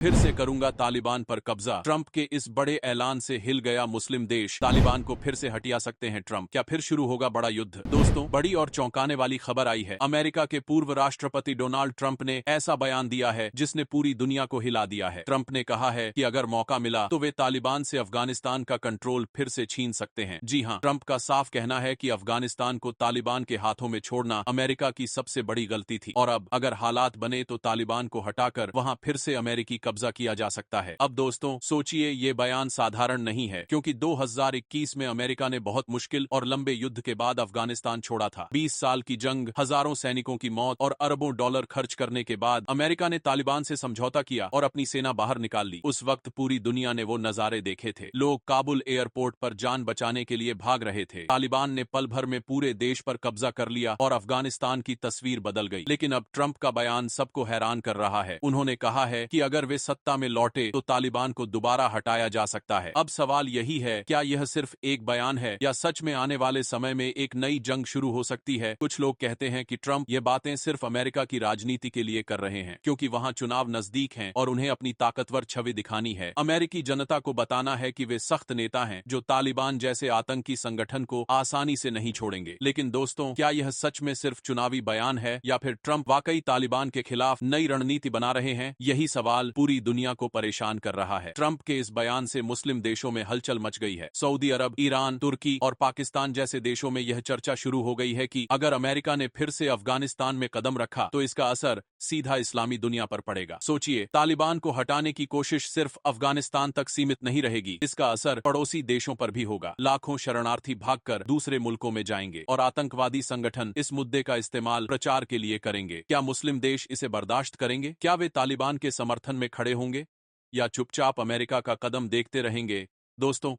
फिर से करूंगा तालिबान पर कब्जा। ट्रंप के इस बड़े ऐलान से हिल गया मुस्लिम देश। तालिबान को फिर से हटिया सकते हैं ट्रंप। क्या फिर शुरू होगा बड़ा युद्ध? दोस्तों, बड़ी और चौंकाने वाली खबर आई है। अमेरिका के पूर्व राष्ट्रपति डोनाल्ड ट्रंप ने ऐसा बयान दिया है जिसने पूरी दुनिया को हिला दिया है। ट्रंप ने कहा है कि अगर मौका मिला तो वे तालिबान से अफगानिस्तान का कंट्रोल फिर से छीन सकते हैं। जी हां, ट्रंप का साफ कहना है कि अफगानिस्तान को तालिबान के हाथों में छोड़ना अमेरिका की सबसे बड़ी गलती थी और अब अगर हालात बने तो तालिबान को हटाकर वहां फिर से अमेरिकी कब्जा किया जा सकता है। अब दोस्तों सोचिए, ये बयान साधारण नहीं है, क्योंकि 2021 में अमेरिका ने बहुत मुश्किल और लंबे युद्ध के बाद अफगानिस्तान छोड़ा था। 20 साल की जंग, हजारों सैनिकों की मौत और अरबों डॉलर खर्च करने के बाद अमेरिका ने तालिबान से समझौता किया और अपनी सेना बाहर निकाल ली। उस वक्त पूरी दुनिया ने वो नजारे देखे थे। लोग काबुल एयरपोर्ट पर जान बचाने के लिए भाग रहे थे। तालिबान ने पल भर में पूरे देश पर कब्जा कर लिया और अफगानिस्तान की तस्वीर बदल गई। लेकिन अब ट्रंप का बयान सबको हैरान कर रहा है। उन्होंने कहा है कि अगर वे सत्ता में लौटे तो तालिबान को दोबारा हटाया जा सकता है। अब सवाल यही है, क्या यह सिर्फ एक बयान है या सच में आने वाले समय में एक नई जंग शुरू हो सकती है? कुछ लोग कहते हैं कि ट्रंप ये बातें सिर्फ अमेरिका की राजनीति के लिए कर रहे हैं, क्योंकि वहां चुनाव नजदीक हैं और उन्हें अपनी ताकतवर छवि दिखानी है। अमेरिकी जनता को बताना है कि वे सख्त नेता हैं जो तालिबान जैसे आतंकी संगठन को आसानी से नहीं छोड़ेंगे। लेकिन दोस्तों, क्या यह सच में सिर्फ चुनावी बयान है या फिर ट्रंप वाकई तालिबान के खिलाफ नई रणनीति बना रहे हैं? यही सवाल पूरी दुनिया को परेशान कर रहा है। ट्रंप के इस बयान से मुस्लिम देशों में हलचल मच गई है। सऊदी अरब, ईरान, तुर्की और पाकिस्तान जैसे देशों में यह चर्चा शुरू हो गई है कि अगर अमेरिका ने फिर से अफगानिस्तान में कदम रखा तो इसका असर सीधा इस्लामी दुनिया पर पड़ेगा। सोचिए, तालिबान को हटाने की कोशिश सिर्फ अफगानिस्तान तक सीमित नहीं रहेगी, इसका असर पड़ोसी देशों पर भी होगा। लाखों शरणार्थी भागकर दूसरे मुल्कों में जाएंगे और आतंकवादी संगठन इस मुद्दे का इस्तेमाल प्रचार के लिए करेंगे। क्या मुस्लिम देश इसे बर्दाश्त करेंगे? क्या वे तालिबान के समर्थन में खड़े होंगे या चुपचाप अमेरिका का कदम देखते रहेंगे? दोस्तों,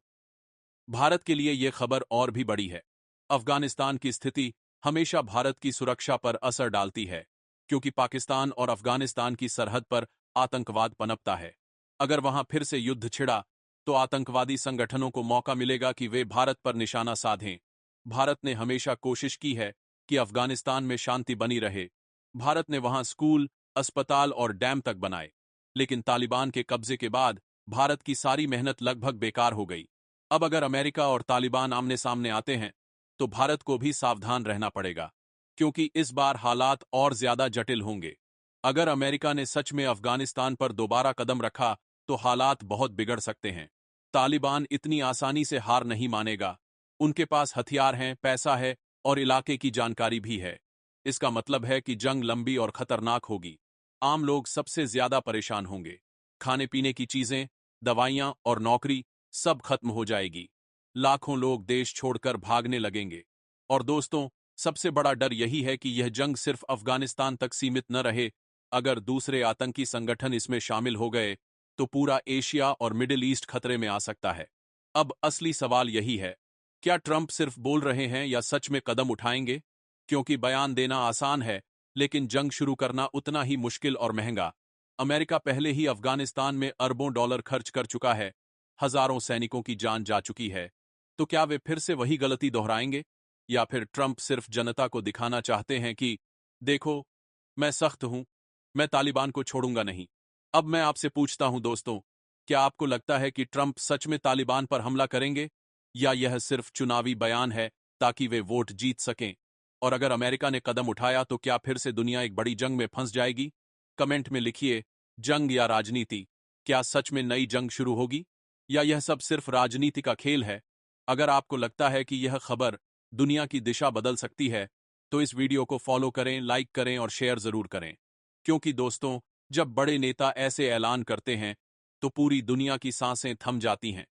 भारत के लिए यह खबर और भी बड़ी है। अफगानिस्तान की स्थिति हमेशा भारत की सुरक्षा पर असर डालती है, क्योंकि पाकिस्तान और अफगानिस्तान की सरहद पर आतंकवाद पनपता है। अगर वहां फिर से युद्ध छिड़ा तो आतंकवादी संगठनों को मौका मिलेगा कि वे भारत पर निशाना साधें। भारत ने हमेशा कोशिश की है कि अफगानिस्तान में शांति बनी रहे। भारत ने वहां स्कूल, अस्पताल और डैम तक बनाए। लेकिन तालिबान के कब्जे के बाद भारत की सारी मेहनत लगभग बेकार हो गई। अब अगर अमेरिका और तालिबान आमने सामने आते हैं तो भारत को भी सावधान रहना पड़ेगा, क्योंकि इस बार हालात और ज्यादा जटिल होंगे। अगर अमेरिका ने सच में अफगानिस्तान पर दोबारा कदम रखा तो हालात बहुत बिगड़ सकते हैं। तालिबान इतनी आसानी से हार नहीं मानेगा। उनके पास हथियार हैं, पैसा है और इलाके की जानकारी भी है। इसका मतलब है कि जंग लंबी और खतरनाक होगी। आम लोग सबसे ज्यादा परेशान होंगे। खाने पीने की चीजें, दवाइयां और नौकरी सब खत्म हो जाएगी। लाखों लोग देश छोड़कर भागने लगेंगे। और दोस्तों, सबसे बड़ा डर यही है कि यह जंग सिर्फ अफगानिस्तान तक सीमित न रहे। अगर दूसरे आतंकी संगठन इसमें शामिल हो गए तो पूरा एशिया और मिडिल ईस्ट खतरे में आ सकता है। अब असली सवाल यही है, क्या ट्रंप सिर्फ बोल रहे हैं या सच में कदम उठाएंगे? क्योंकि बयान देना आसान है, लेकिन जंग शुरू करना उतना ही मुश्किल और महंगा। अमेरिका पहले ही अफगानिस्तान में अरबों डॉलर खर्च कर चुका है। हजारों सैनिकों की जान जा चुकी है। तो क्या वे फिर से वही गलती दोहराएंगे? या फिर ट्रंप सिर्फ जनता को दिखाना चाहते हैं कि देखो, मैं सख्त हूं, मैं तालिबान को छोड़ूंगा नहीं। अब मैं आपसे पूछता हूं दोस्तों, क्या आपको लगता है कि ट्रंप सच में तालिबान पर हमला करेंगे, या यह सिर्फ चुनावी बयान है ताकि वे वोट जीत सकें? और अगर अमेरिका ने कदम उठाया तो क्या फिर से दुनिया एक बड़ी जंग में फंस जाएगी? कमेंट में लिखिए, जंग या राजनीति? क्या सच में नई जंग शुरू होगी, या यह सब सिर्फ राजनीति का खेल है? अगर आपको लगता है कि यह खबर दुनिया की दिशा बदल सकती है तो इस वीडियो को फॉलो करें, लाइक करें और शेयर जरूर करें। क्योंकि दोस्तों, जब बड़े नेता ऐसे ऐलान करते हैं तो पूरी दुनिया की सांसें थम जाती हैं।